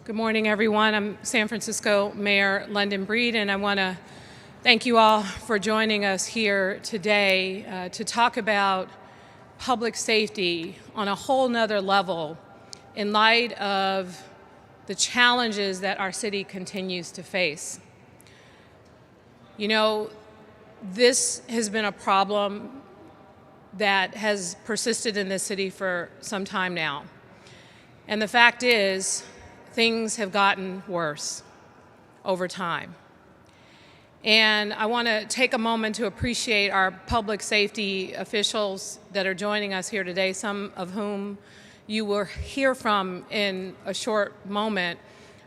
Good morning, everyone. I'm San Francisco Mayor London Breed, and I want to thank you all for joining us here today to talk about public safety on a whole nother level in light of the challenges that our city continues to face. You know, this has been a problem that has persisted in this city for some time now. And the fact is, things have gotten worse over time. And I want to take a moment to appreciate our public safety officials that are joining us here today, some of whom you will hear from in a short moment.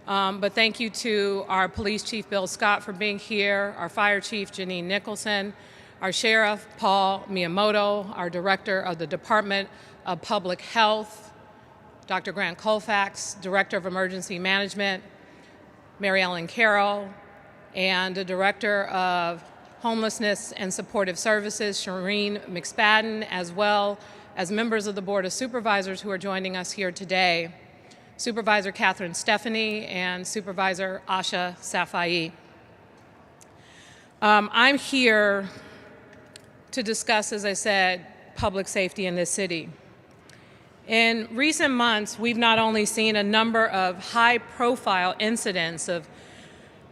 But thank you to our Police Chief Bill Scott for being here, our Fire Chief Janine Nicholson, our Sheriff Paul Miyamoto, our Director of the Department of Public Health, Dr. Grant Colfax, Director of Emergency Management, Mary Ellen Carroll, and the Director of Homelessness and Supportive Services, Shireen McSpadden, as well as members of the Board of Supervisors who are joining us here today, Supervisor Catherine Stephanie and Supervisor Asha Safai. I'm here to discuss, as I said, public safety in this city. In recent months, we've not only seen a number of high-profile incidents of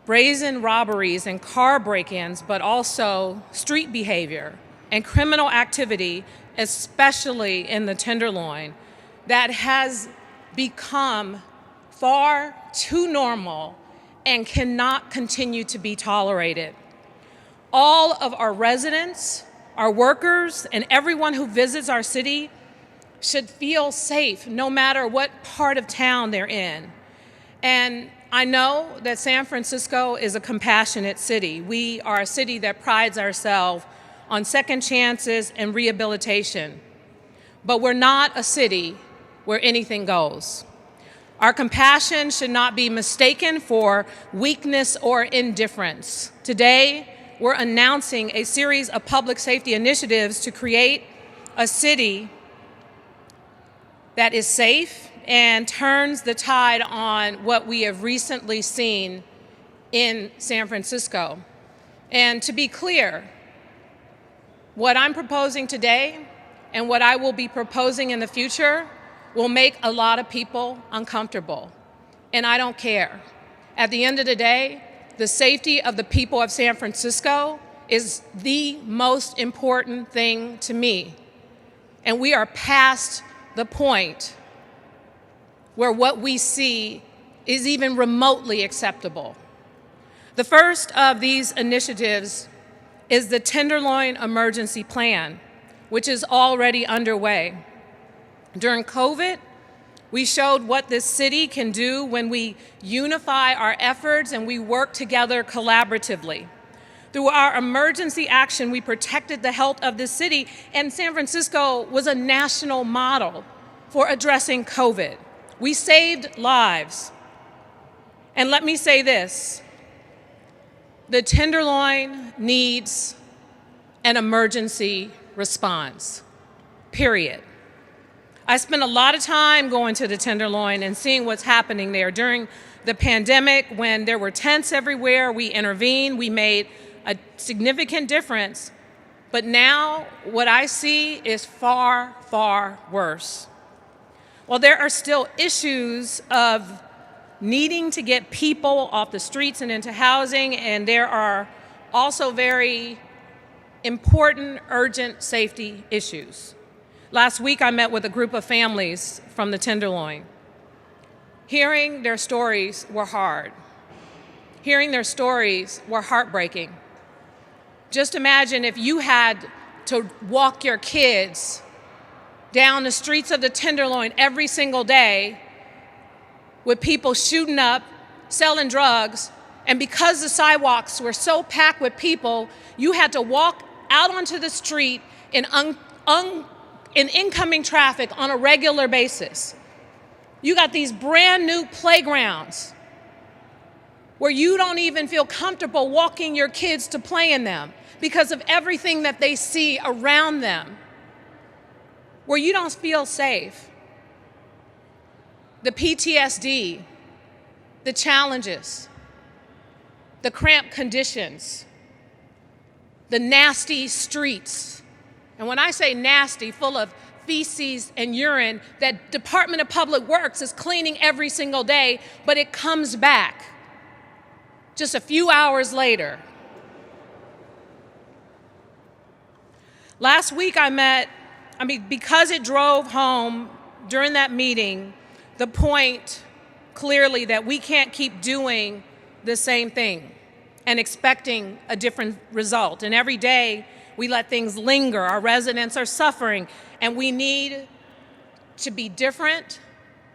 brazen robberies and car break-ins, but also street behavior and criminal activity, especially in the Tenderloin, that has become far too normal and cannot continue to be tolerated. All of our residents, our workers, and everyone who visits our city should feel safe no matter what part of town they're in. And I know that San Francisco is a compassionate city. We are a city that prides ourselves on second chances and rehabilitation. But we're not a city where anything goes. Our compassion should not be mistaken for weakness or indifference. Today, we're announcing a series of public safety initiatives to create a city that is safe and turns the tide on what we have recently seen in San Francisco. And to be clear, what I'm proposing today and what I will be proposing in the future will make a lot of people uncomfortable, and I don't care. At the end of the day, the safety of the people of San Francisco is the most important thing to me, and we are past the point where what we see is even remotely acceptable. The first of these initiatives is the Tenderloin Emergency Plan, which is already underway. During COVID, we showed what this city can do when we unify our efforts and we work together collaboratively. Through our emergency action, we protected the health of this city, and San Francisco was a national model for addressing COVID. We saved lives. And let me say this, the Tenderloin needs an emergency response, period. I spent a lot of time going to the Tenderloin and seeing what's happening there. During the pandemic, when there were tents everywhere, we intervened, we made a significant difference, but now what I see is far, far worse. While there are still issues of needing to get people off the streets and into housing, and there are also very important, urgent safety issues. Last week, I met with a group of families from the Tenderloin. Hearing their stories were hard. Hearing their stories were heartbreaking. Just imagine if you had to walk your kids down the streets of the Tenderloin every single day with people shooting up, selling drugs, and because the sidewalks were so packed with people, you had to walk out onto the street in incoming traffic on a regular basis. You got these brand new playgrounds where you don't even feel comfortable walking your kids to play in them because of everything that they see around them, where you don't feel safe. The PTSD the challenges, the cramped conditions, the nasty streets. And when I say nasty, full of feces and urine that Department of Public Works is cleaning every single day, but it comes back just a few hours later. Last week because it drove home during that meeting the point clearly that we can't keep doing the same thing and expecting a different result. And every day we let things linger. Our residents are suffering, and we need to be different,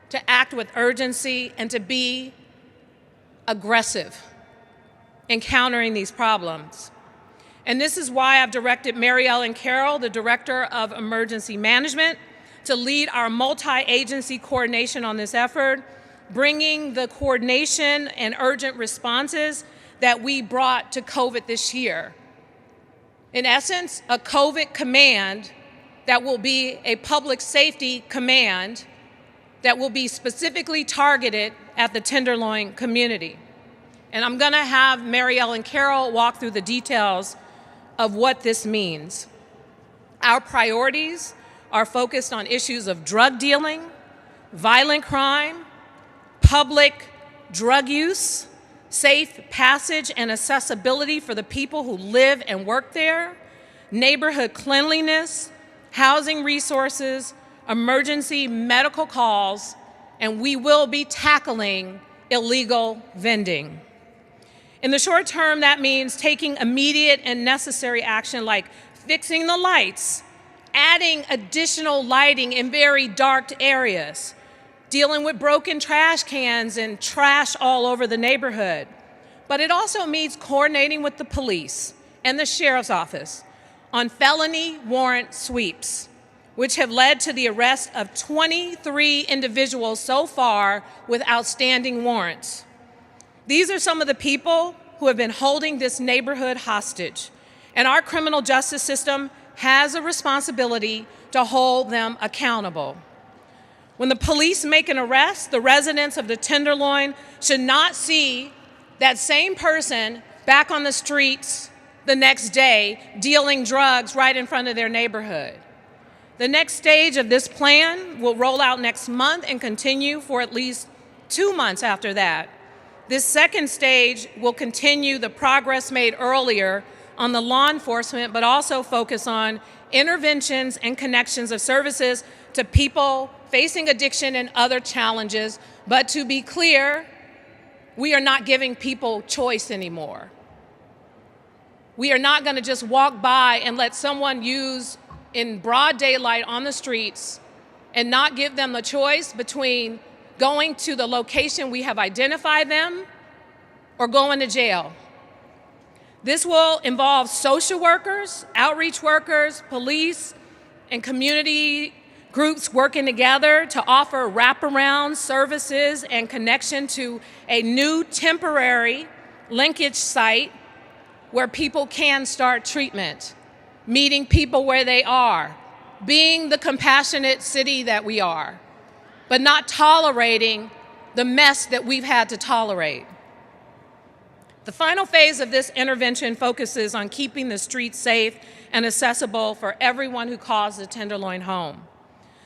to act with urgency, and to be aggressive in countering these problems. And this is why I've directed Mary Ellen Carroll, the Director of Emergency Management, to lead our multi-agency coordination on this effort, bringing the coordination and urgent responses that we brought to COVID this year. In essence, a COVID command that will be a public safety command that will be specifically targeted at the Tenderloin community. And I'm going to have Mary Ellen Carroll walk through the details of what this means. Our priorities are focused on issues of drug dealing, violent crime, public drug use, safe passage and accessibility for the people who live and work there, neighborhood cleanliness, housing resources, emergency medical calls, and we will be tackling illegal vending. In the short term, that means taking immediate and necessary action like fixing the lights, adding additional lighting in very dark areas, dealing with broken trash cans and trash all over the neighborhood. But it also means coordinating with the police and the sheriff's office on felony warrant sweeps, which have led to the arrest of 23 individuals so far with outstanding warrants. These are some of the people who have been holding this neighborhood hostage, and our criminal justice system has a responsibility to hold them accountable. When the police make an arrest, the residents of the Tenderloin should not see that same person back on the streets the next day dealing drugs right in front of their neighborhood. The next stage of this plan will roll out next month and continue for at least 2 months after that. This second stage will continue the progress made earlier on the law enforcement, but also focus on interventions and connections of services to people facing addiction and other challenges. But to be clear, we are not giving people choice anymore. We are not going to just walk by and let someone use in broad daylight on the streets and not give them the choice between going to the location we have identified them or going to jail. This will involve social workers, outreach workers, police, and community groups working together to offer wraparound services and connection to a new temporary linkage site where people can start treatment, meeting people where they are, being the compassionate city that we are, but not tolerating the mess that we've had to tolerate. The final phase of this intervention focuses on keeping the streets safe and accessible for everyone who calls the Tenderloin home.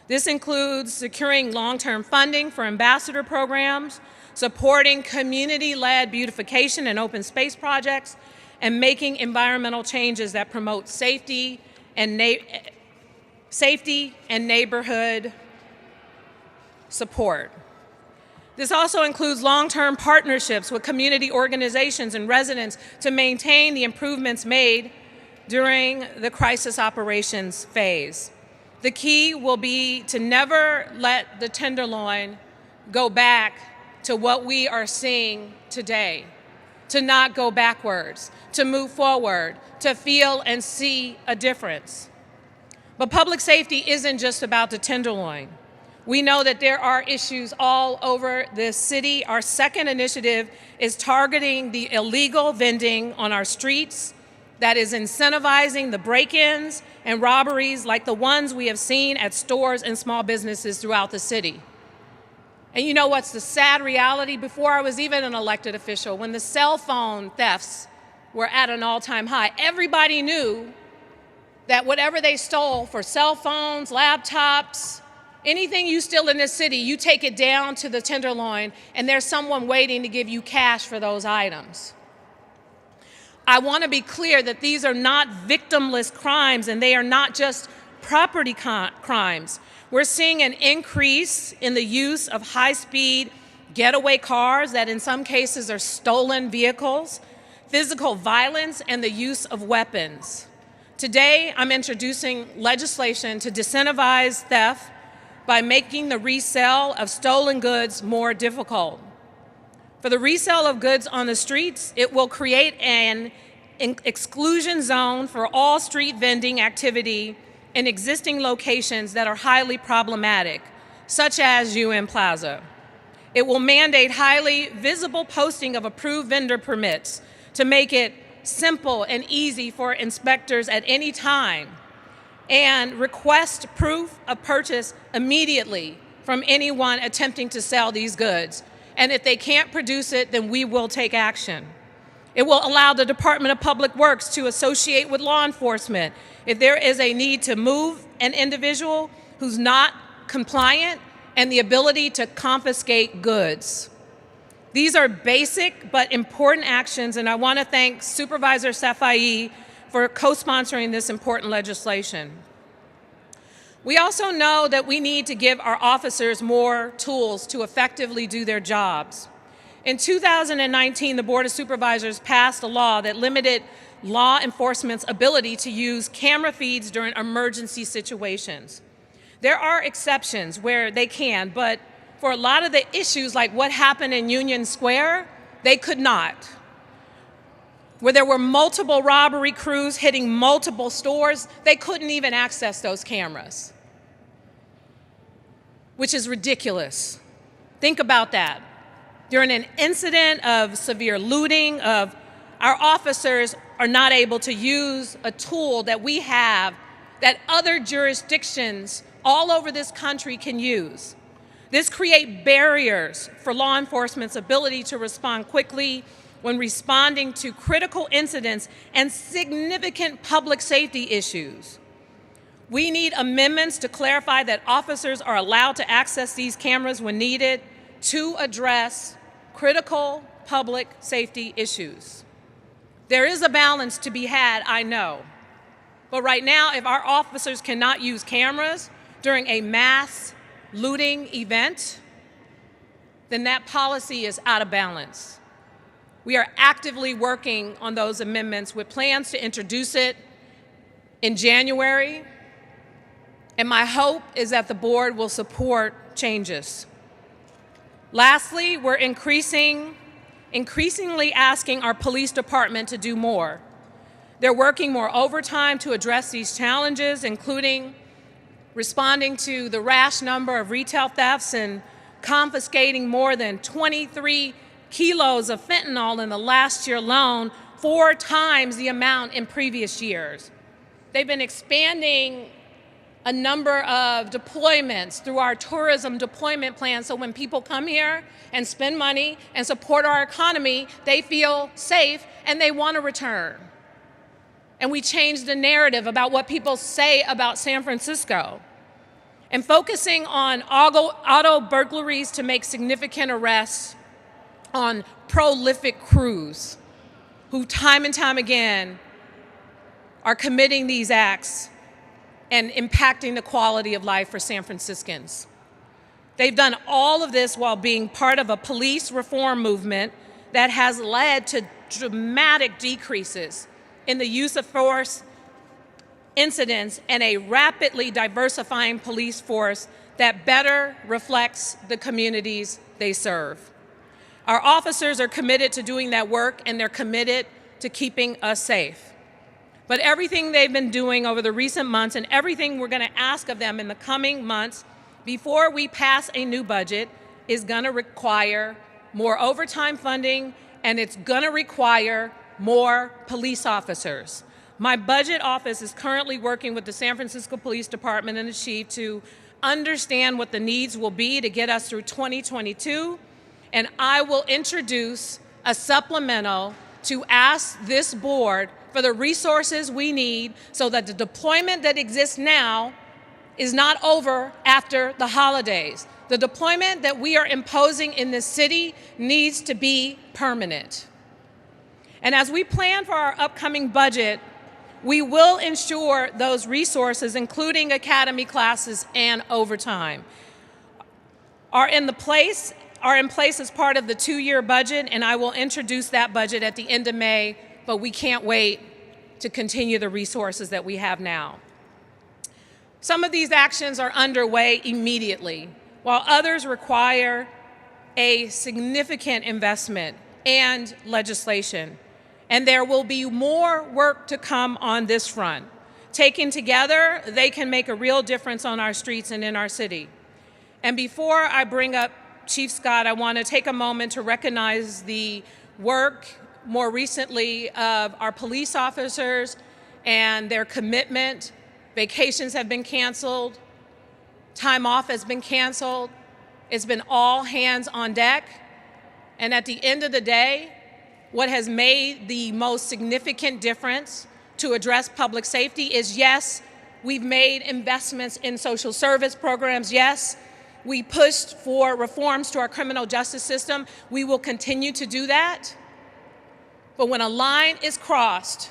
This includes securing long-term funding for ambassador programs, supporting community-led beautification and open space projects, and making environmental changes that promote safety and neighborhood support. This also includes long-term partnerships with community organizations and residents to maintain the improvements made during the crisis operations phase. The key will be to never let the Tenderloin go back to what we are seeing today, to not go backwards, to move forward, to feel and see a difference. But public safety isn't just about the Tenderloin. We know that there are issues all over this city. Our second initiative is targeting the illegal vending on our streets that is incentivizing the break-ins and robberies like the ones we have seen at stores and small businesses throughout the city. And you know what's the sad reality? Before I was even an elected official, when the cell phone thefts were at an all-time high, everybody knew that whatever they stole for cell phones, laptops, anything you steal in this city, you take it down to the Tenderloin, and there's someone waiting to give you cash for those items. I want to be clear that these are not victimless crimes, and they are not just property crimes. We're seeing an increase in the use of high-speed getaway cars that in some cases are stolen vehicles, physical violence, and the use of weapons. Today, I'm introducing legislation to disincentivize theft by making the resale of stolen goods more difficult. For the resale of goods on the streets, it will create an exclusion zone for all street vending activity in existing locations that are highly problematic, such as UN Plaza. It will mandate highly visible posting of approved vendor permits to make it simple and easy for inspectors at any time, and request proof of purchase immediately from anyone attempting to sell these goods. And if they can't produce it, then we will take action. It will allow the Department of Public Works to associate with law enforcement if there is a need to move an individual who's not compliant, and the ability to confiscate goods. These are basic but important actions, and I want to thank Supervisor Safai for co-sponsoring this important legislation. We also know that we need to give our officers more tools to effectively do their jobs. In 2019, the Board of Supervisors passed a law that limited law enforcement's ability to use camera feeds during emergency situations. There are exceptions where they can, but for a lot of the issues like what happened in Union Square, they could not. Where there were multiple robbery crews hitting multiple stores, they couldn't even access those cameras, which is ridiculous. Think about that. During an incident of severe looting, our officers are not able to use a tool that we have that other jurisdictions all over this country can use. This creates barriers for law enforcement's ability to respond quickly when responding to critical incidents and significant public safety issues. We need amendments to clarify that officers are allowed to access these cameras when needed to address critical public safety issues. There is a balance to be had, I know. But right now, if our officers cannot use cameras during a mass looting event, then that policy is out of balance. We are actively working on those amendments with plans to introduce it in January, and my hope is that the board will support changes. Lastly, we're increasingly asking our police department to do more. They're working more overtime to address these challenges, including responding to the rash number of retail thefts and confiscating more than 23 kilos of fentanyl in the last year alone, 4 times the amount in previous years. They've been expanding a number of deployments through our tourism deployment plan, so when people come here and spend money and support our economy, they feel safe and they want to return. And we changed the narrative about what people say about San Francisco. And focusing on auto burglaries to make significant arrests on prolific crews who time and time again are committing these acts and impacting the quality of life for San Franciscans. They've done all of this while being part of a police reform movement that has led to dramatic decreases in the use of force incidents and a rapidly diversifying police force that better reflects the communities they serve. Our officers are committed to doing that work, and they're committed to keeping us safe. But everything they've been doing over the recent months and everything we're going to ask of them in the coming months before we pass a new budget is going to require more overtime funding, and it's going to require more police officers. My budget office is currently working with the San Francisco Police Department and the chief to understand what the needs will be to get us through 2022, and I will introduce a supplemental to ask this board for the resources we need so that the deployment that exists now is not over after the holidays. The deployment that we are imposing in this city needs to be permanent. And as we plan for our upcoming budget, we will ensure those resources, including academy classes and overtime, are in place as part of the 2-year budget, and I will introduce that budget at the end of May, but we can't wait to continue the resources that we have now. Some of these actions are underway immediately, while others require a significant investment and legislation. And there will be more work to come on this front. Taken together, they can make a real difference on our streets and in our city. And before I bring up Chief Scott, I want to take a moment to recognize the work more recently of our police officers and their commitment. Vacations have been canceled, time off has been canceled, it's been all hands on deck. And at the end of the day, what has made the most significant difference to address public safety is, yes, we've made investments in social service programs. Yes, we pushed for reforms to our criminal justice system. We will continue to do that. But when a line is crossed,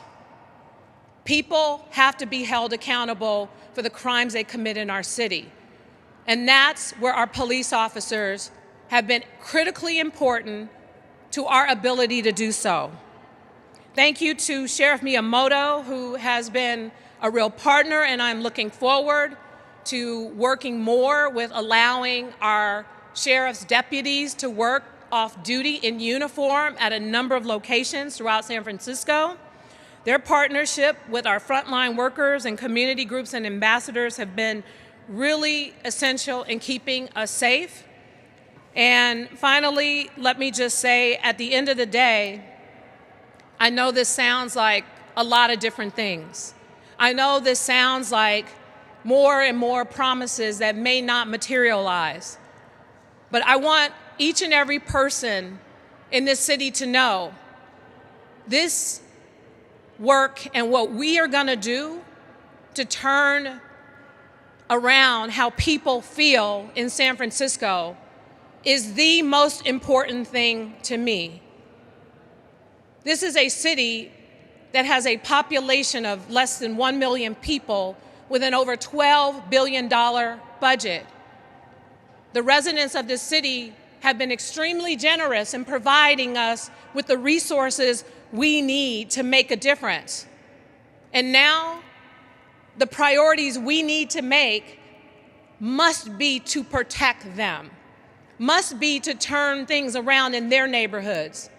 people have to be held accountable for the crimes they commit in our city. And that's where our police officers have been critically important to our ability to do so. Thank you to Sheriff Miyamoto, who has been a real partner, and I'm looking forward to working more with allowing our sheriff's deputies to work off duty in uniform at a number of locations throughout San Francisco. Their partnership with our frontline workers and community groups and ambassadors have been really essential in keeping us safe. And finally, let me just say, at the end of the day, I know this sounds like a lot of different things. I know this sounds like more and more promises that may not materialize. But I want each and every person in this city to know this work and what we are going to do to turn around how people feel in San Francisco is the most important thing to me. This is a city that has a population of less than 1 million people with an over $12 billion budget. The residents of this city have been extremely generous in providing us with the resources we need to make a difference. And now, the priorities we need to make must be to protect them, must be to turn things around in their neighborhoods.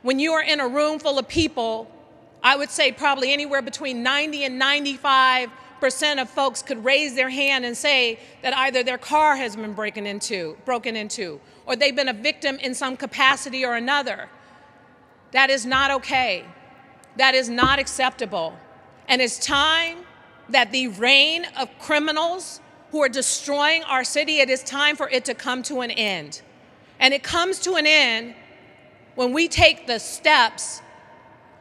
When you are in a room full of people, I would say probably anywhere between 90 and 95% of folks could raise their hand and say that either their car has been broken into, or they've been a victim in some capacity or another. That is not okay. That is not acceptable. And it's time that the reign of criminals who are destroying our city, it is time for it to come to an end. And it comes to an end when we take the steps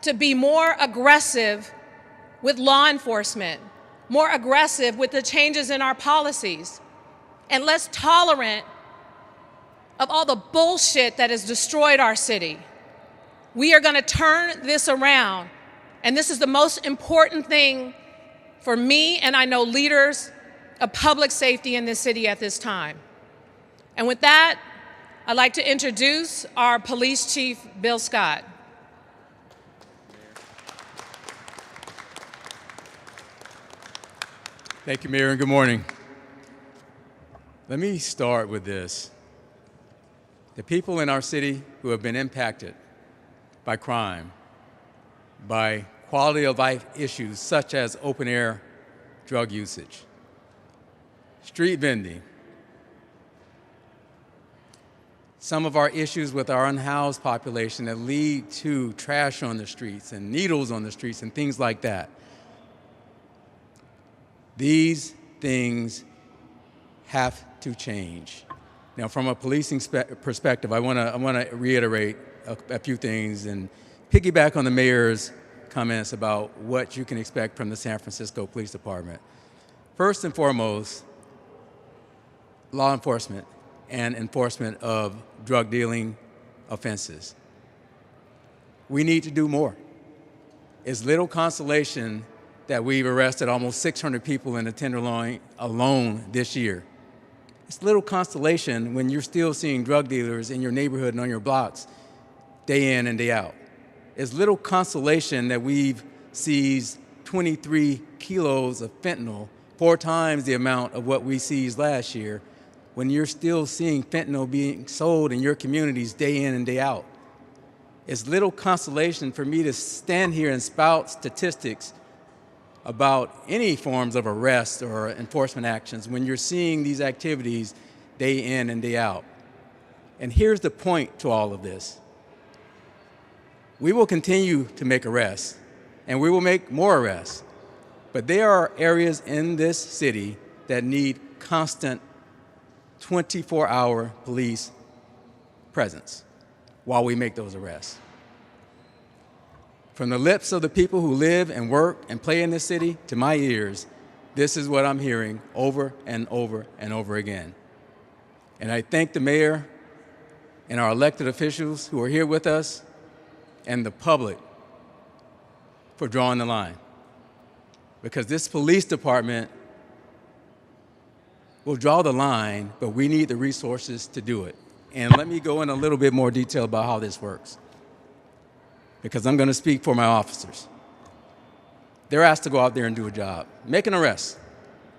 to be more aggressive with law enforcement, more aggressive with the changes in our policies, and less tolerant of all the bullshit that has destroyed our city. We are going to turn this around, and this is the most important thing for me, and I know leaders of public safety in this city at this time. And with that, I'd like to introduce our Police Chief, Bill Scott. Thank you, Mayor, and good morning. Let me start with this. The people in our city who have been impacted by crime, by quality of life issues such as open-air drug usage, street vending, some of our issues with our unhoused population that lead to trash on the streets and needles on the streets and things like that. These things have to change. Now, from a policing perspective, I want to reiterate a few things and piggyback on the mayor's comments about what you can expect from the San Francisco Police Department. First and foremost, law enforcement and enforcement of drug dealing offenses. We need to do more. It's little consolation that we've arrested almost 600 people in the Tenderloin alone this year. It's little consolation when you're still seeing drug dealers in your neighborhood and on your blocks day in and day out. It's little consolation that we've seized 23 kilos of fentanyl, 4 times the amount of what we seized last year, when you're still seeing fentanyl being sold in your communities day in and day out. It's little consolation for me to stand here and spout statistics about any forms of arrest or enforcement actions when you're seeing these activities day in and day out. And here's the point to all of this. We will continue to make arrests, and we will make more arrests, but there are areas in this city that need constant 24-hour police presence while we make those arrests. From the lips of the people who live and work and play in this city to my ears, this is what I'm hearing over and over and over again. And I thank the mayor and our elected officials who are here with us and the public for drawing the line. Because this police department will draw the line, but we need the resources to do it. And let me go in a little bit more detail about how this works, because I'm going to speak for my officers. They're asked to go out there and do a job, make an arrest.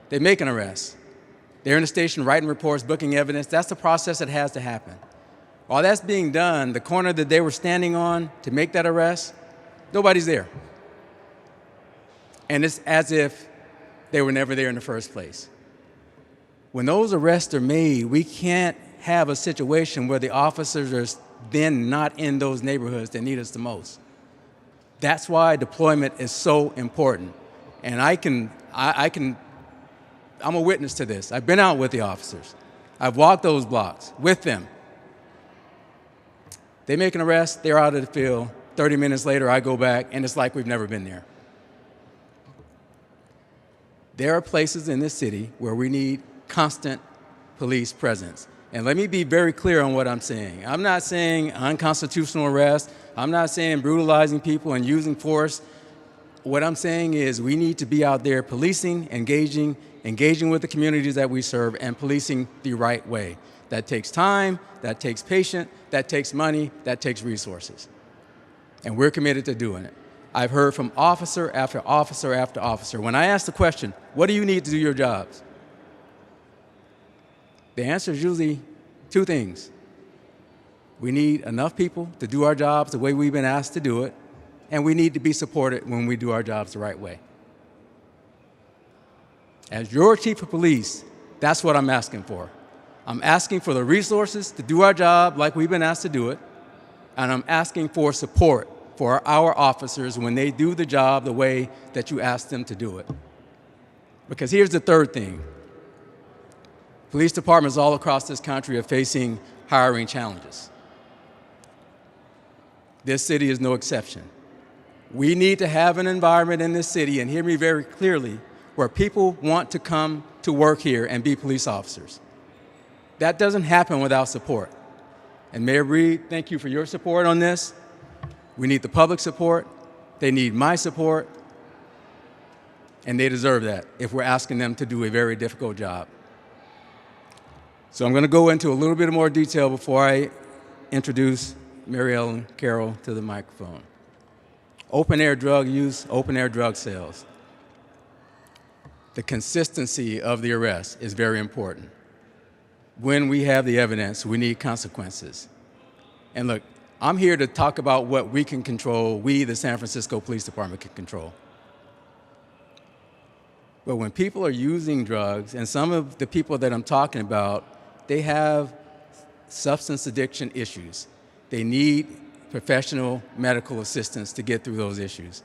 They make an arrest. They're in the station writing reports, booking evidence. That's the process that has to happen. While that's being done, the corner that they were standing on to make that arrest, nobody's there. And it's as if they were never there in the first place. When those arrests are made, we can't have a situation where the officers are then not in those neighborhoods that need us the most. That's why deployment is so important. And I'm a witness to this. I've been out with the officers. I've walked those blocks with them. They make an arrest, they're out of the field. 30 minutes later, I go back, and it's like we've never been there. There are places in this city where we need constant police presence. And let me be very clear on what I'm saying. I'm not saying unconstitutional arrest. I'm not saying brutalizing people and using force. What I'm saying is we need to be out there policing, engaging with the communities that we serve, and policing the right way. That takes time, that takes patience, that takes money, that takes resources. And we're committed to doing it. I've heard from officer after officer after officer. When I ask the question, what do you need to do your jobs? The answer is usually 2 things. We need enough people to do our jobs the way we've been asked to do it, and we need to be supported when we do our jobs the right way. As your chief of police, that's what I'm asking for. I'm asking for the resources to do our job like we've been asked to do it, and I'm asking for support for our officers when they do the job the way that you asked them to do it. Because here's the third thing. Police departments all across this country are facing hiring challenges. This city is no exception. We need to have an environment in this city, and hear me very clearly, where people want to come to work here and be police officers. That doesn't happen without support. And Mayor Breed, thank you for your support on this. We need the public support. They need my support. And they deserve that if we're asking them to do a very difficult job. So I'm going to go into a little bit more detail before I introduce Mary Ellen Carroll to the microphone. Open-air drug use, open-air drug sales. The consistency of the arrest is very important. When we have the evidence, we need consequences. And look, I'm here to talk about what we can control, we, the San Francisco Police Department, can control. But when people are using drugs, and some of the people that I'm talking about, they have substance addiction issues. They need professional medical assistance to get through those issues.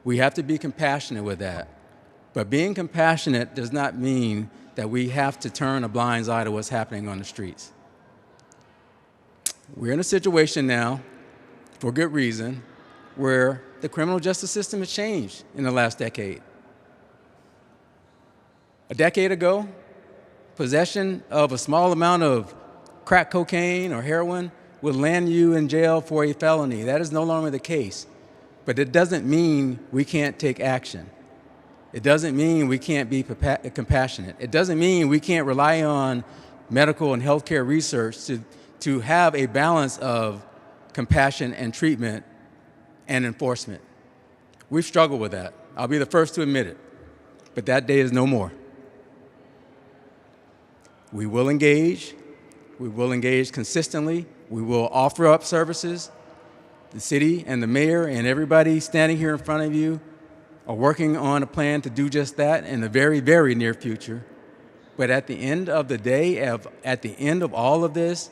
We have to be compassionate with that. But being compassionate does not mean that we have to turn a blind eye to what's happening on the streets. We're in a situation now, for good reason, where the criminal justice system has changed in the last decade. A decade ago, possession of a small amount of crack cocaine or heroin would land you in jail for a felony. That is no longer the case. But it doesn't mean we can't take action. It doesn't mean we can't be compassionate. It doesn't mean we can't rely on medical and healthcare research to have a balance of compassion and treatment and enforcement. We've struggled with that. I'll be the first to admit it. But that day is no more. We will engage. We will engage consistently. We will offer up services. The city and the mayor and everybody standing here in front of you are working on a plan to do just that in the very, very near future. But at the end of the day, at the end of all of this,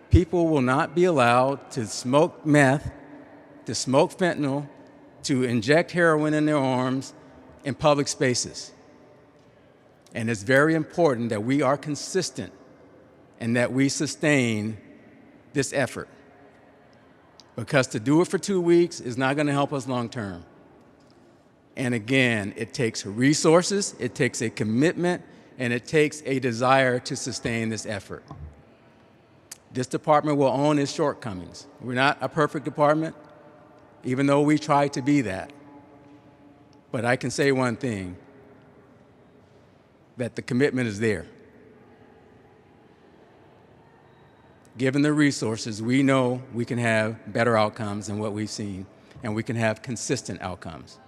people will not be allowed to smoke meth, to smoke fentanyl, to inject heroin in their arms in public spaces. And it's very important that we are consistent and that we sustain this effort. Because to do it for 2 weeks is not going to help us long term. And again, it takes resources, it takes a commitment, and it takes a desire to sustain this effort. This department will own its shortcomings. We're not a perfect department, even though we try to be that. But I can say one thing, that the commitment is there. Given the resources, we know we can have better outcomes than what we've seen, and we can have consistent outcomes.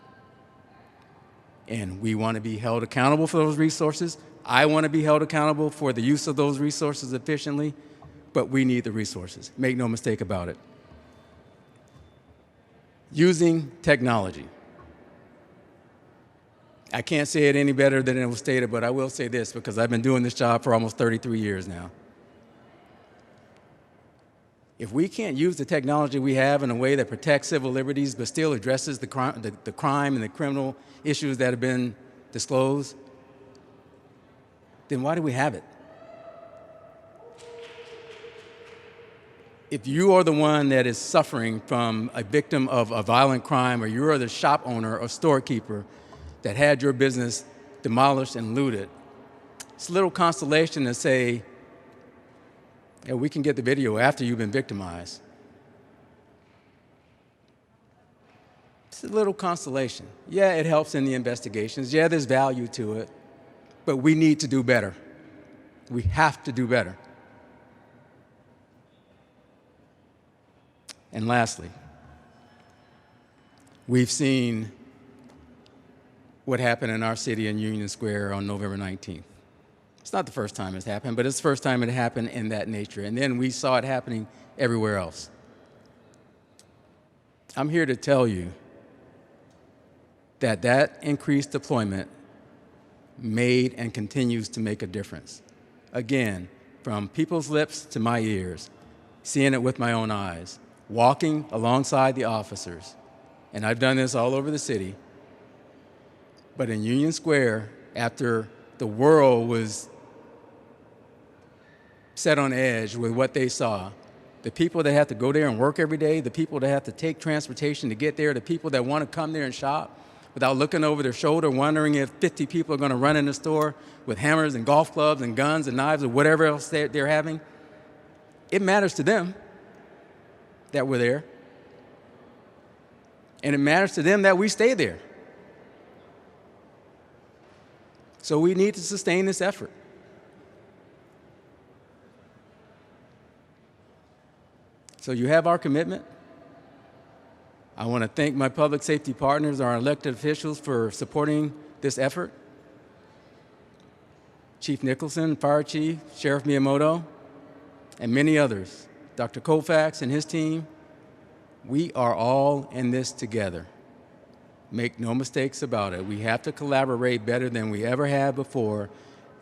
And we want to be held accountable for those resources. I want to be held accountable for the use of those resources efficiently, but we need the resources. Make no mistake about it. Using technology. I can't say it any better than it was stated, but I will say this because I've been doing this job for almost 33 years now. If we can't use the technology we have in a way that protects civil liberties but still addresses the crime and the criminal issues that have been disclosed, then why do we have it? If you are the one that is suffering from a victim of a violent crime, or you are the shop owner or storekeeper that had your business demolished and looted, it's a little consolation to say, yeah, we can get the video after you've been victimized. It's a little consolation. Yeah, it helps in the investigations. Yeah, there's value to it. But we need to do better. We have to do better. And lastly, we've seen what happened in our city in Union Square on November 19th. It's not the first time it's happened, but it's the first time it happened in that nature. And then we saw it happening everywhere else. I'm here to tell you that that increased deployment made and continues to make a difference. Again, from people's lips to my ears, seeing it with my own eyes, walking alongside the officers. And I've done this all over the city. But in Union Square, after the world was set on edge with what they saw, the people that have to go there and work every day, the people that have to take transportation to get there, the people that want to come there and shop without looking over their shoulder, wondering if 50 people are going to run in the store with hammers and golf clubs and guns and knives or whatever else they're having. It matters to them that we're there. And it matters to them that we stay there. So we need to sustain this effort. So you have our commitment. I want to thank my public safety partners, our elected officials, for supporting this effort. Chief Nicholson, Fire Chief, Sheriff Miyamoto, and many others. Dr. Colfax and his team, we are all in this together. Make no mistakes about it. We have to collaborate better than we ever have before,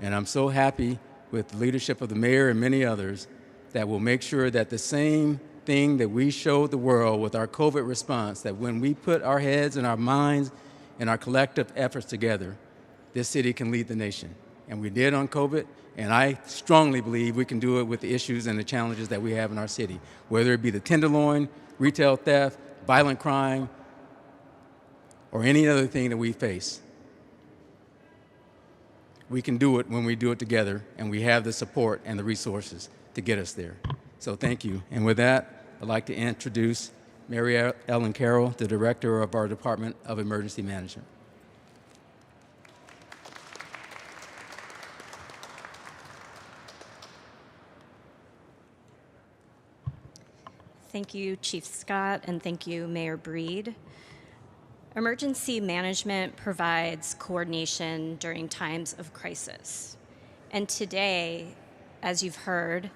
and I'm so happy with the leadership of the mayor and many others that will make sure that the same thing that we showed the world with our COVID response, that when we put our heads and our minds and our collective efforts together, this city can lead the nation. and we did on COVID, and I strongly believe we can do it with the issues and the challenges that we have in our city, whether it be the Tenderloin, retail theft, violent crime, or any other thing that we face. We can do it when we do it together, and we have the support and the resources to get us there. So thank you. And with that, I'd like to introduce Mary Ellen Carroll, the Director of our Department of Emergency Management. Thank you, Chief Scott, and thank you, Mayor Breed. Emergency management provides coordination during times of crisis. And today, as you've heard,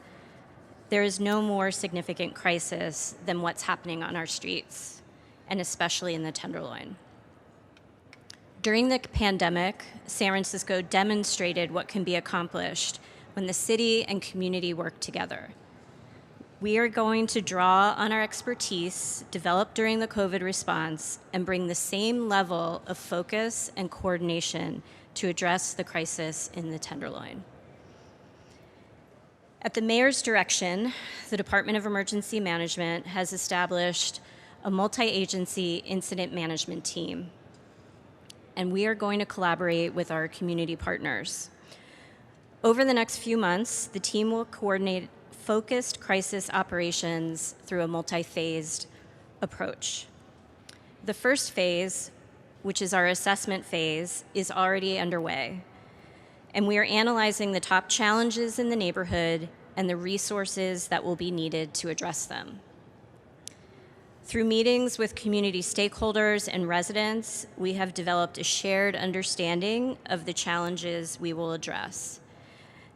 there is no more significant crisis than what's happening on our streets, and especially in the Tenderloin. During the pandemic, San Francisco demonstrated what can be accomplished when the city and community work together. We are going to draw on our expertise developed during the COVID response and bring the same level of focus and coordination to address the crisis in the Tenderloin. At the mayor's direction, the Department of Emergency Management has established a multi-agency incident management team, and we are going to collaborate with our community partners. Over the next few months, the team will coordinate focused crisis operations through a multi-phased approach. The first phase, which is our assessment phase, is already underway, and we are analyzing the top challenges in the neighborhood and the resources that will be needed to address them. Through meetings with community stakeholders and residents, we have developed a shared understanding of the challenges we will address.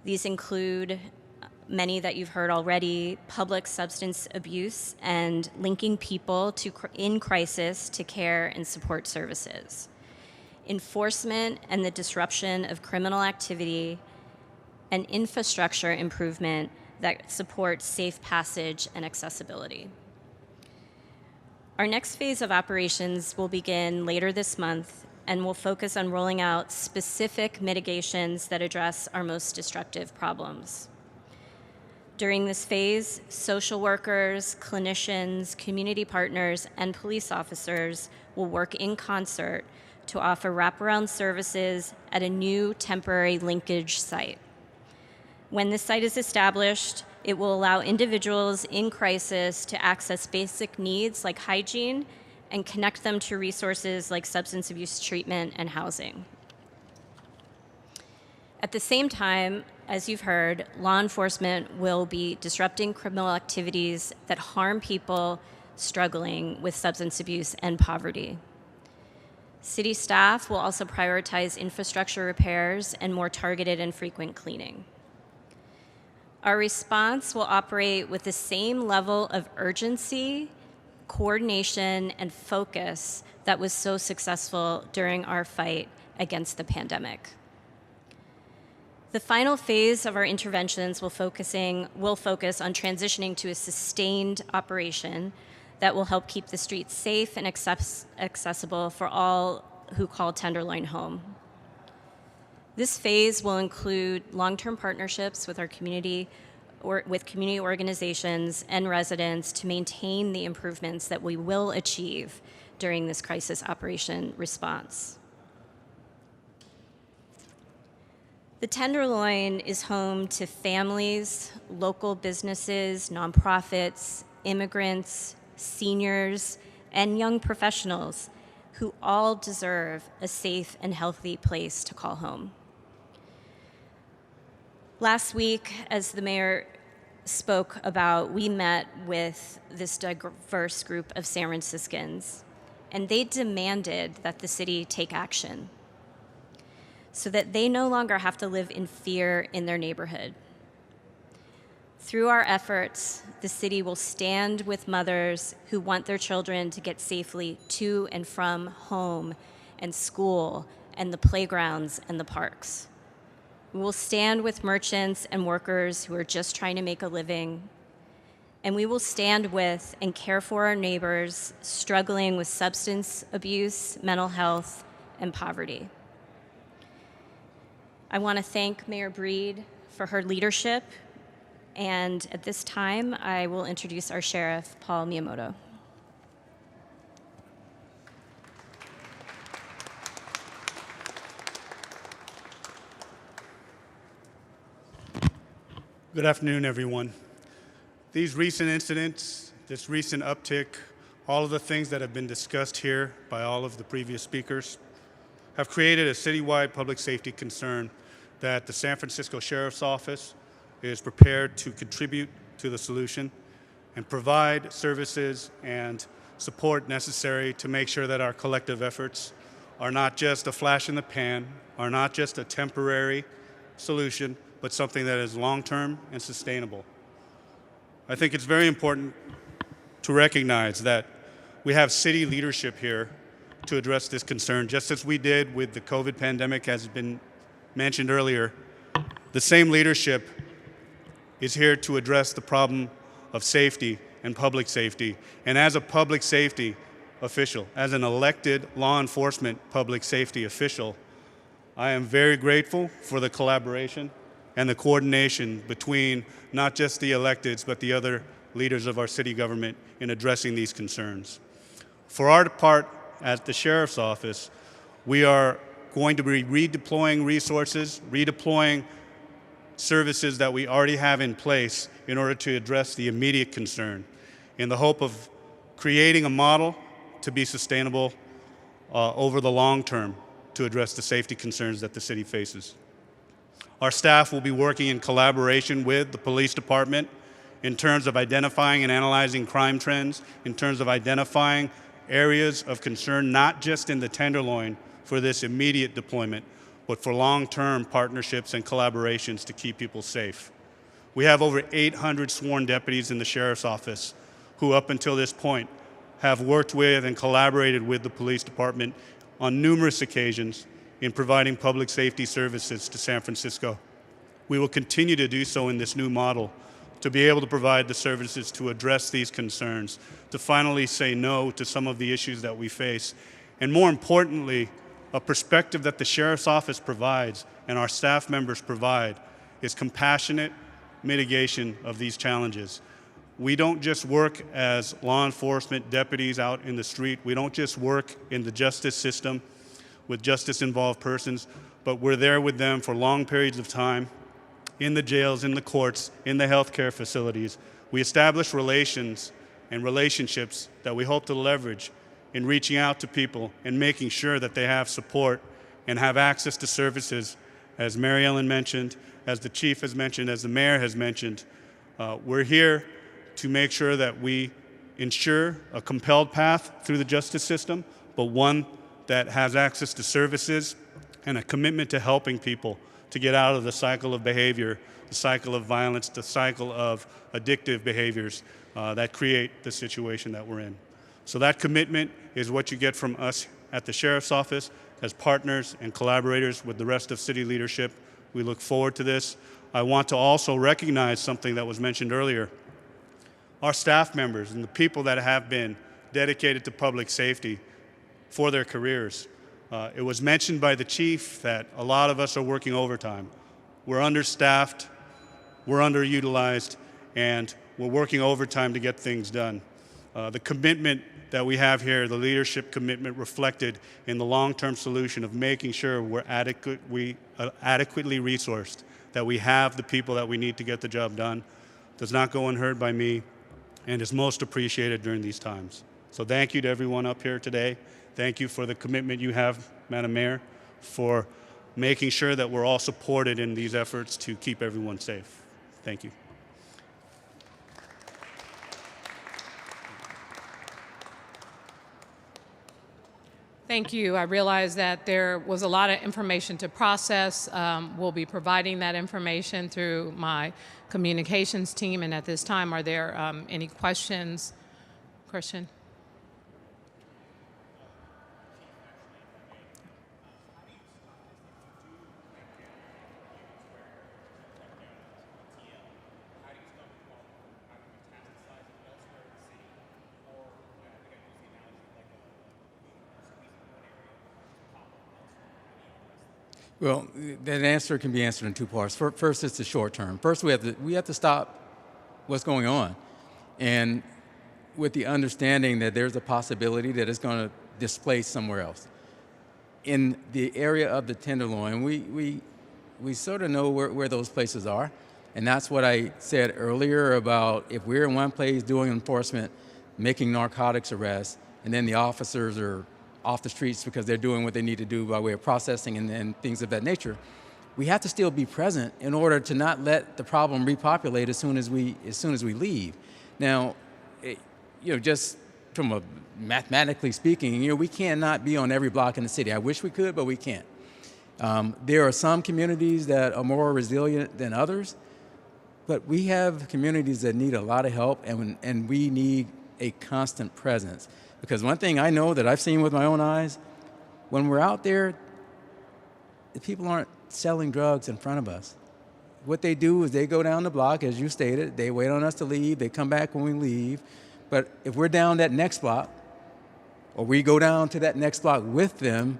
These include many that you've heard already: public substance abuse and linking people in crisis to care and support services, enforcement and the disruption of criminal activity, and infrastructure improvement that supports safe passage and accessibility. Our next phase of operations will begin later this month and will focus on rolling out specific mitigations that address our most destructive problems. During this phase, social workers, clinicians, community partners, and police officers will work in concert to offer wraparound services at a new temporary linkage site. When this site is established, it will allow individuals in crisis to access basic needs like hygiene and connect them to resources like substance abuse treatment and housing. At the same time, as you've heard, law enforcement will be disrupting criminal activities that harm people struggling with substance abuse and poverty. City staff will also prioritize infrastructure repairs and more targeted and frequent cleaning. Our response will operate with the same level of urgency, coordination, and focus that was so successful during our fight against the pandemic. The final phase of our interventions will focus on transitioning to a sustained operation that will help keep the streets safe and accessible for all who call Tenderloin home. This phase will include long-term partnerships with our community organizations and residents to maintain the improvements that we will achieve during this crisis operation response. The Tenderloin is home to families, local businesses, nonprofits, immigrants, seniors, and young professionals who all deserve a safe and healthy place to call home. Last week, as the mayor spoke about, we met with this diverse group of San Franciscans, and they demanded that the city take action so that they no longer have to live in fear in their neighborhood. Through our efforts, the city will stand with mothers who want their children to get safely to and from home and school and the playgrounds and the parks. We will stand with merchants and workers who are just trying to make a living. And we will stand with and care for our neighbors struggling with substance abuse, mental health, and poverty. I want to thank Mayor Breed for her leadership, and at this time, I will introduce our Sheriff, Paul Miyamoto. Good afternoon, everyone. These recent incidents, this recent uptick, all of the things that have been discussed here by all of the previous speakers have created a citywide public safety concern that the San Francisco Sheriff's Office is prepared to contribute to the solution and provide services and support necessary to make sure that our collective efforts are not just a flash in the pan, are not just a temporary solution, but something that is long-term and sustainable. I think it's very important to recognize that we have city leadership here to address this concern, just as we did with the COVID pandemic, as has been mentioned earlier. The same leadership is here to address the problem of safety and public safety. And as a public safety official, as an elected law enforcement public safety official, I am very grateful for the collaboration and the coordination between not just the electeds, but the other leaders of our city government in addressing these concerns. For our part at the Sheriff's Office, we are going to be redeploying resources, redeploying services that we already have in place in order to address the immediate concern, in the hope of creating a model to be sustainable over the long term to address the safety concerns that the city faces. Our staff will be working in collaboration with the police department in terms of identifying and analyzing crime trends, in terms of identifying areas of concern, not just in the Tenderloin for this immediate deployment, but for long-term partnerships and collaborations to keep people safe. We have over 800 sworn deputies in the Sheriff's Office who, up until this point, have worked with and collaborated with the police department on numerous occasions in providing public safety services to San Francisco. We will continue to do so in this new model to be able to provide the services to address these concerns, to finally say no to some of the issues that we face, and more importantly, a perspective that the Sheriff's Office provides and our staff members provide is compassionate mitigation of these challenges. We don't just work as law enforcement deputies out in the street. We don't just work in the justice system with justice-involved persons, but we're there with them for long periods of time, in the jails, in the courts, in the healthcare facilities. We establish relations and relationships that we hope to leverage in reaching out to people and making sure that they have support and have access to services, as Mary Ellen mentioned, as the chief has mentioned, as the mayor has mentioned. We're here to make sure that we ensure a compelled path through the justice system, but one that has access to services and a commitment to helping people to get out of the cycle of behavior, the cycle of violence, the cycle of addictive behaviors that create the situation that we're in. So that commitment is what you get from us at the Sheriff's Office as partners and collaborators with the rest of city leadership. We look forward to this. I want to also recognize something that was mentioned earlier. Our staff members and the people that have been dedicated to public safety for their careers. It was mentioned by the chief that a lot of us are working overtime. We're understaffed, we're underutilized, and we're working overtime to get things done. The commitment that we have here, the leadership commitment reflected in the long-term solution of making sure we're adequately resourced, that we have the people that we need to get the job done, does not go unheard by me, and is most appreciated during these times. So thank you to everyone up here today. Thank you for the commitment you have, Madam Mayor, for making sure that we're all supported in these efforts to keep everyone safe. Thank you. Thank you. I realize that there was a lot of information to process. We'll be providing that information through my communications team. And at this time, are there any questions? Christian? Well, that answer can be answered in two parts. First, it's the short term. First, we have to stop what's going on, and with the understanding that there's a possibility that it's going to displace somewhere else. In the area of the Tenderloin, we sort of know where those places are, and that's what I said earlier about if we're in one place doing enforcement, making narcotics arrests, and then the officers are off the streets because they're doing what they need to do by way of processing and things of that nature, we have to still be present in order to not let the problem repopulate as soon as we leave. Now, just from a mathematically speaking, we cannot be on every block in the city. I wish we could, but we can't. There are some communities that are more resilient than others, but we have communities that need a lot of help, and we need a constant presence. Because one thing I know that I've seen with my own eyes, when we're out there, the people aren't selling drugs in front of us. What they do is they go down the block, as you stated, they wait on us to leave, they come back when we leave. But if we're down that next block, or we go down to that next block with them,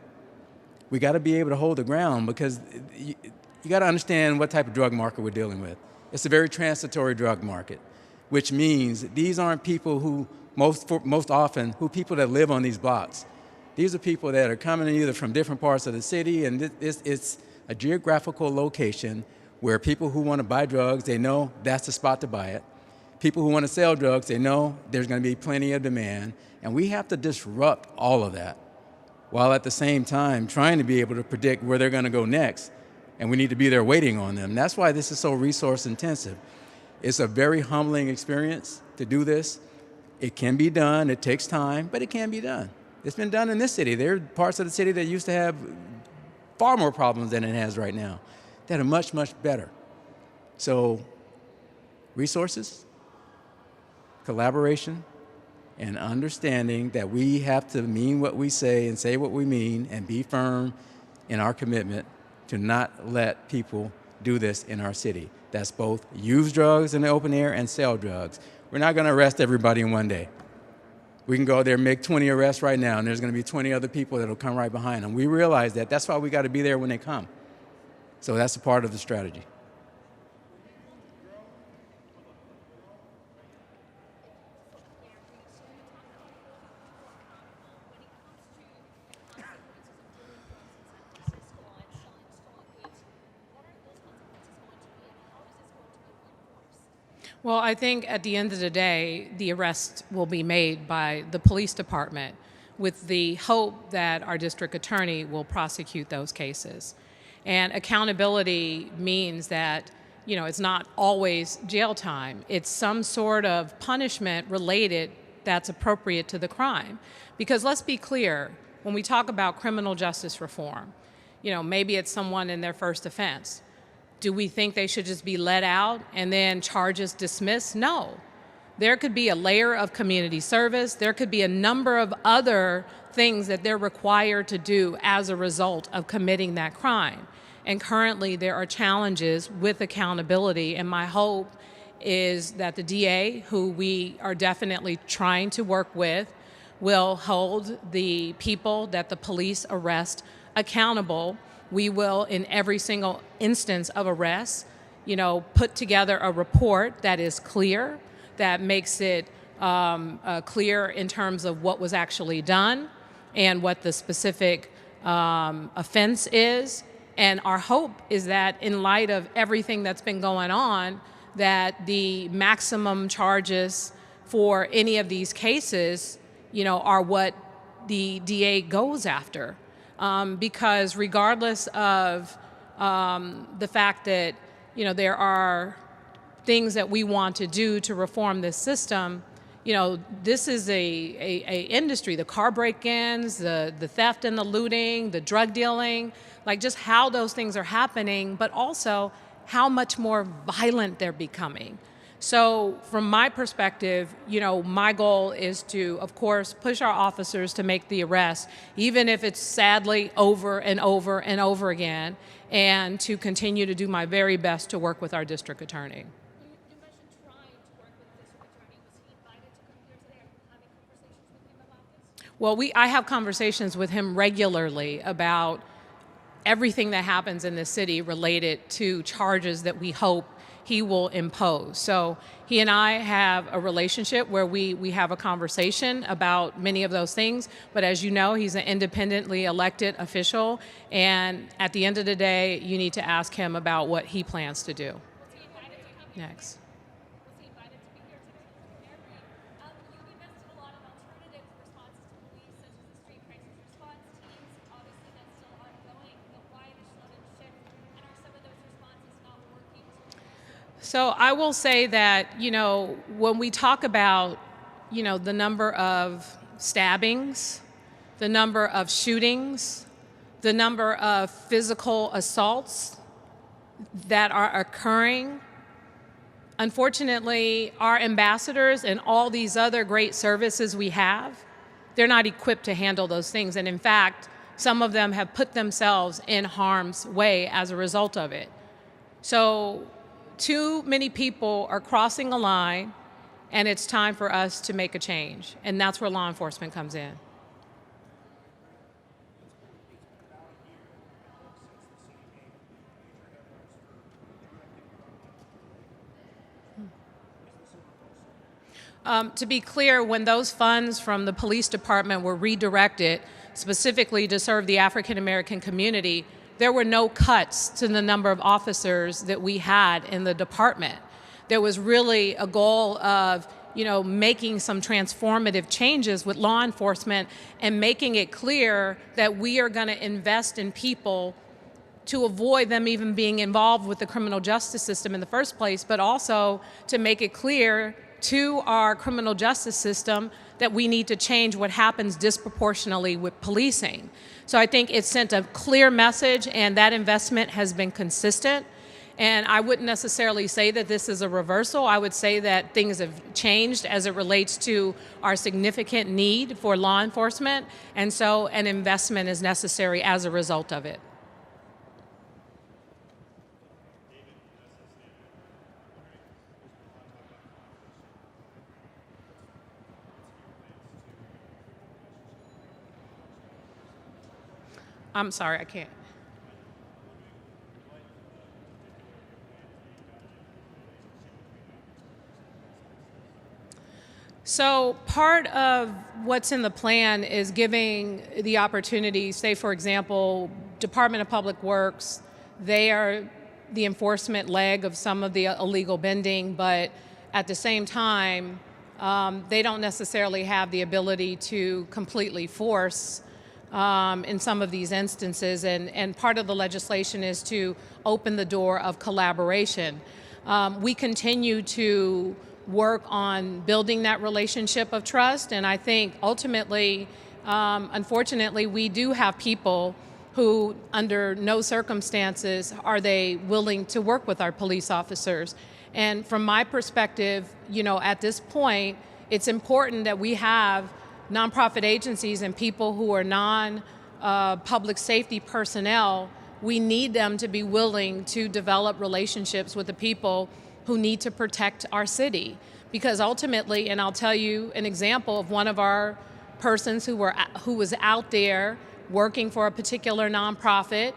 we got to be able to hold the ground, because you got to understand what type of drug market we're dealing with. It's a very transitory drug market, which means these aren't people who most often people that live on these blocks. These are people that are coming in either from different parts of the city, and it's a geographical location where people who want to buy drugs, they know that's the spot to buy it. People who want to sell drugs, they know there's going to be plenty of demand, and we have to disrupt all of that while at the same time trying to be able to predict where they're going to go next, and we need to be there waiting on them. That's why this is so resource intensive. It's a very humbling experience to do this. It can be done, it takes time, but it can be done. It's been done in this city. There are parts of the city that used to have far more problems than it has right now that are much, much better. So resources, collaboration, and understanding that we have to mean what we say and say what we mean and be firm in our commitment to not let people do this in our city. That's both use drugs in the open air and sell drugs. We're not going to arrest everybody in one day. We can go there and make 20 arrests right now, and there's going to be 20 other people that will come right behind them. We realize that. That's why we got to be there when they come. So that's a part of the strategy. Well, I think at the end of the day, the arrest will be made by the police department with the hope that our district attorney will prosecute those cases. And accountability means that, it's not always jail time. It's some sort of punishment related that's appropriate to the crime. Because let's be clear, when we talk about criminal justice reform, maybe it's someone in their first offense. Do we think they should just be let out and then charges dismissed? No. There could be a layer of community service. There could be a number of other things that they're required to do as a result of committing that crime. And currently there are challenges with accountability, and my hope is that the DA, who we are definitely trying to work with, will hold the people that the police arrest accountable. We will, in every single instance of arrest, put together a report that is clear, that makes it clear in terms of what was actually done and what the specific offense is. And our hope is that in light of everything that's been going on, that the maximum charges for any of these cases, are what the DA goes after. Because regardless of the fact that there are things that we want to do to reform this system, this is a industry, the car break-ins, the theft and the looting, the drug dealing, like just how those things are happening, but also how much more violent they're becoming. So from my perspective, my goal is to, of course, push our officers to make the arrest, even if it's sadly over and over and over again, and to continue to do my very best to work with our district attorney. You mentioned trying to work with the district attorney. Was he invited to come here today? Are you having conversations with him about this? Well, I have conversations with him regularly about everything that happens in the city related to charges that we hope he will impose. So he and I have a relationship where we have a conversation about many of those things, but as you know, he's an independently elected official, and at the end of the day, you need to ask him about what he plans to do. Next. Was he invited to be here today? You've invested a lot in alternative responses to police, such as the street crisis response teams. Obviously, that's still ongoing. But why the sudden shift? And are some of those responses not working? So I will say that, when we talk about, the number of stabbings, the number of shootings, the number of physical assaults that are occurring, unfortunately, our ambassadors and all these other great services we have, they're not equipped to handle those things. And in fact, some of them have put themselves in harm's way as a result of it. So too many people are crossing a line, and it's time for us to make a change. And that's where law enforcement comes in. To be clear, when those funds from the police department were redirected specifically to serve the African American community, there were no cuts to the number of officers that we had in the department. There was really a goal of, making some transformative changes with law enforcement and making it clear that we are going to invest in people to avoid them even being involved with the criminal justice system in the first place, but also to make it clear to our criminal justice system that we need to change what happens disproportionately with policing. So I think it sent a clear message, and that investment has been consistent. And I wouldn't necessarily say that this is a reversal. I would say that things have changed as it relates to our significant need for law enforcement, and so an investment is necessary as a result of it. I'm sorry, I can't. So part of what's in the plan is giving the opportunity, say for example, Department of Public Works, they are the enforcement leg of some of the illegal bending, but at the same time, they don't necessarily have the ability to completely force in some of these instances, and part of the legislation is to open the door of collaboration. We continue to work on building that relationship of trust, and I think ultimately, unfortunately, we do have people who, under no circumstances, are they willing to work with our police officers. And from my perspective, at this point, it's important that we have nonprofit agencies and people who are non-public safety personnel. We need them to be willing to develop relationships with the people who need to protect our city. Because ultimately, and I'll tell you an example of one of our persons who was out there working for a particular nonprofit,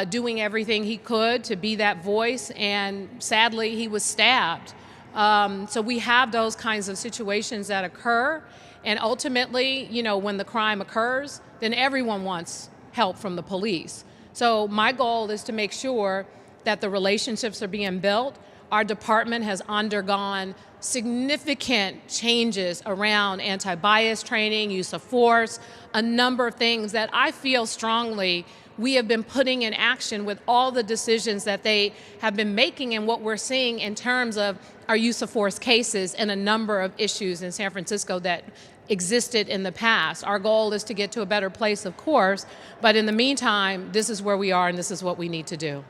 doing everything he could to be that voice, and sadly he was stabbed. So we have those kinds of situations that occur. And ultimately, when the crime occurs, then everyone wants help from the police. So my goal is to make sure that the relationships are being built. Our department has undergone significant changes around anti-bias training, use of force, a number of things that I feel strongly we have been putting in action with all the decisions that they have been making, and what we're seeing in terms of our use of force cases and a number of issues in San Francisco that existed in the past. Our goal is to get to a better place, of course, but in the meantime, this is where we are and this is what we need to do.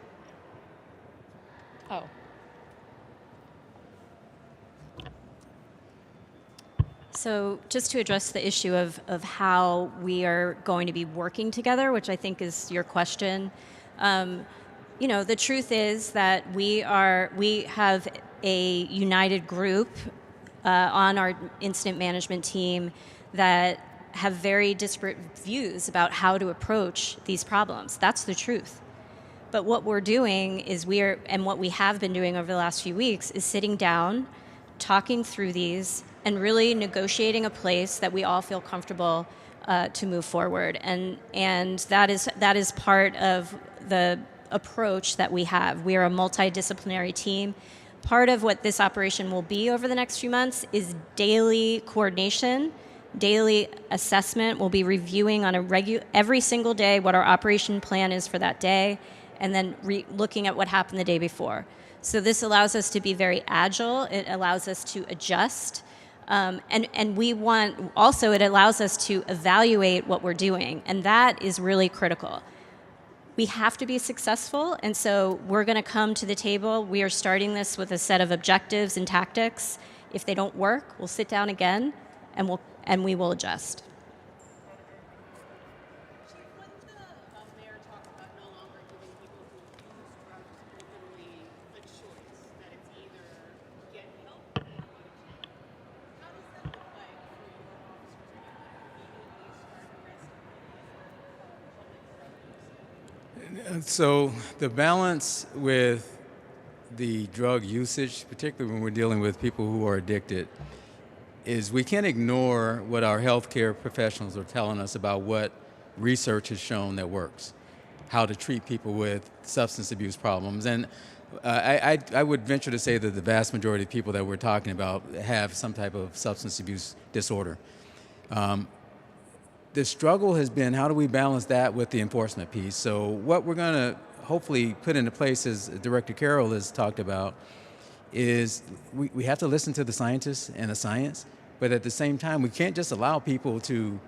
Oh. So just to address the issue of how we are going to be working together, which I think is your question, the truth is that we have a united group on our incident management team that have very disparate views about how to approach these problems. That's the truth. But what we're doing is and what we have been doing over the last few weeks is sitting down, talking through these, and really negotiating a place that we all feel comfortable to move forward. And that is part of the approach that we have. We are a multidisciplinary team. Part of what this operation will be over the next few months is daily coordination, daily assessment. We'll be reviewing on every single day what our operation plan is for that day, and then looking at what happened the day before. So this allows us to be very agile. It allows us to adjust. And it allows us to evaluate what we're doing. And that is really critical. We have to be successful, and so we're going to come to the table. We are starting this with a set of objectives and tactics. If they don't work, we'll sit down again, and we will adjust. When the mayor talked about no longer giving people who use drugs openly a choice, that it's either get help or go to jail, how does that look like for your officers to immediately start arresting public? So the balance with the drug usage, particularly when we're dealing with people who are addicted, is we can't ignore what our healthcare professionals are telling us about what research has shown that works, how to treat people with substance abuse problems. And I would venture to say that the vast majority of people that we're talking about have some type of substance abuse disorder. The struggle has been, how do we balance that with the enforcement piece? So what we're going to hopefully put into place, as Director Carroll has talked about, is we have to listen to the scientists and the science, but at the same time, we can't just allow people to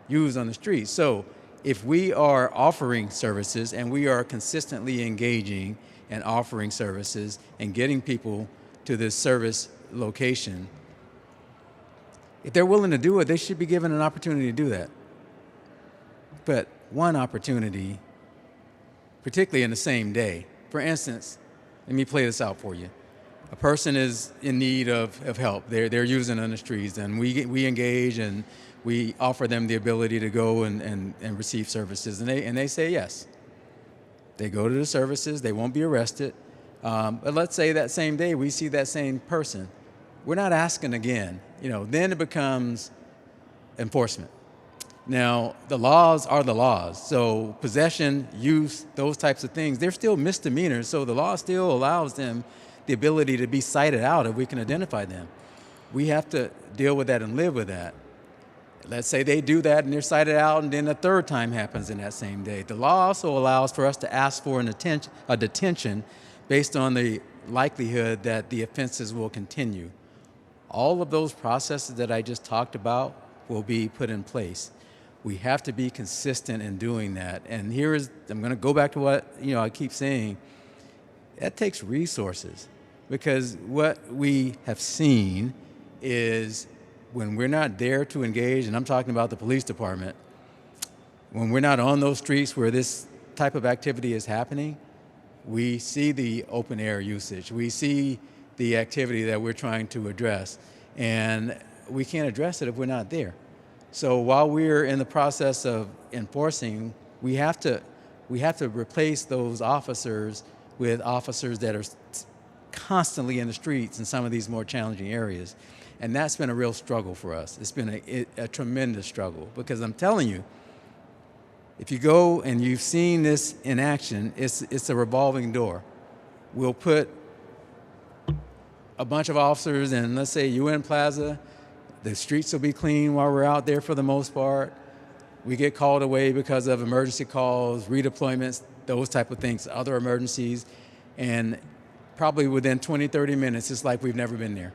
use on the street. So if we are offering services and we are consistently engaging and offering services and getting people to this service location, if they're willing to do it, they should be given an opportunity to do that. But one opportunity, particularly in the same day. For instance, let me play this out for you. A person is in need of help. They're using on the streets, and we engage and we offer them the ability to go and receive services, and they say yes. They go to the services, they won't be arrested. But let's say that same day we see that same person. We're not asking again. Then it becomes enforcement. Now, the laws are the laws. So possession, use, those types of things, they're still misdemeanors. So the law still allows them the ability to be cited out if we can identify them. We have to deal with that and live with that. Let's say they do that and they're cited out, and then a third time happens in that same day. The law also allows for us to ask for a detention based on the likelihood that the offenses will continue. All of those processes that I just talked about will be put in place. We have to be consistent in doing that. And I'm going to go back to what I keep saying. That takes resources, because what we have seen is when we're not there to engage, and I'm talking about the police department, when we're not on those streets where this type of activity is happening, we see the open air usage. We see the activity that we're trying to address, and we can't address it if we're not there. So while we're in the process of enforcing, we have to replace those officers with officers that are constantly in the streets in some of these more challenging areas. And that's been a real struggle for us. It's been a tremendous struggle, because I'm telling you, if you go and you've seen this in action, it's a revolving door. We'll put a bunch of officers in, let's say, UN Plaza. The streets will be clean while we're out there for the most part. We get called away because of emergency calls, redeployments, those type of things, other emergencies. And probably within 20, 30 minutes, it's like we've never been there.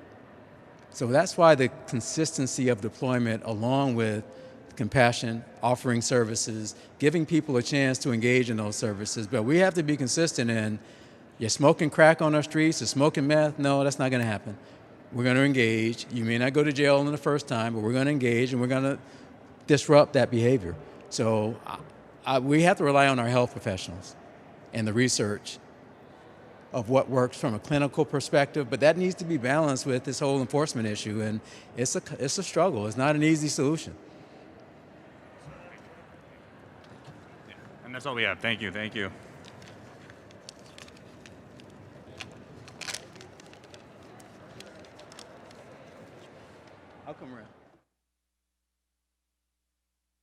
So that's why the consistency of deployment, along with compassion, offering services, giving people a chance to engage in those services. But we have to be consistent in, you're smoking crack on our streets, you're smoking meth. No, that's not going to happen. We're going to engage. You may not go to jail in the first time, but we're going to engage, and we're going to disrupt that behavior. So we have to rely on our health professionals and the research of what works from a clinical perspective, but that needs to be balanced with this whole enforcement issue, and it's a struggle. It's not an easy solution. And that's all we have. Thank you. Thank you. I'll come around.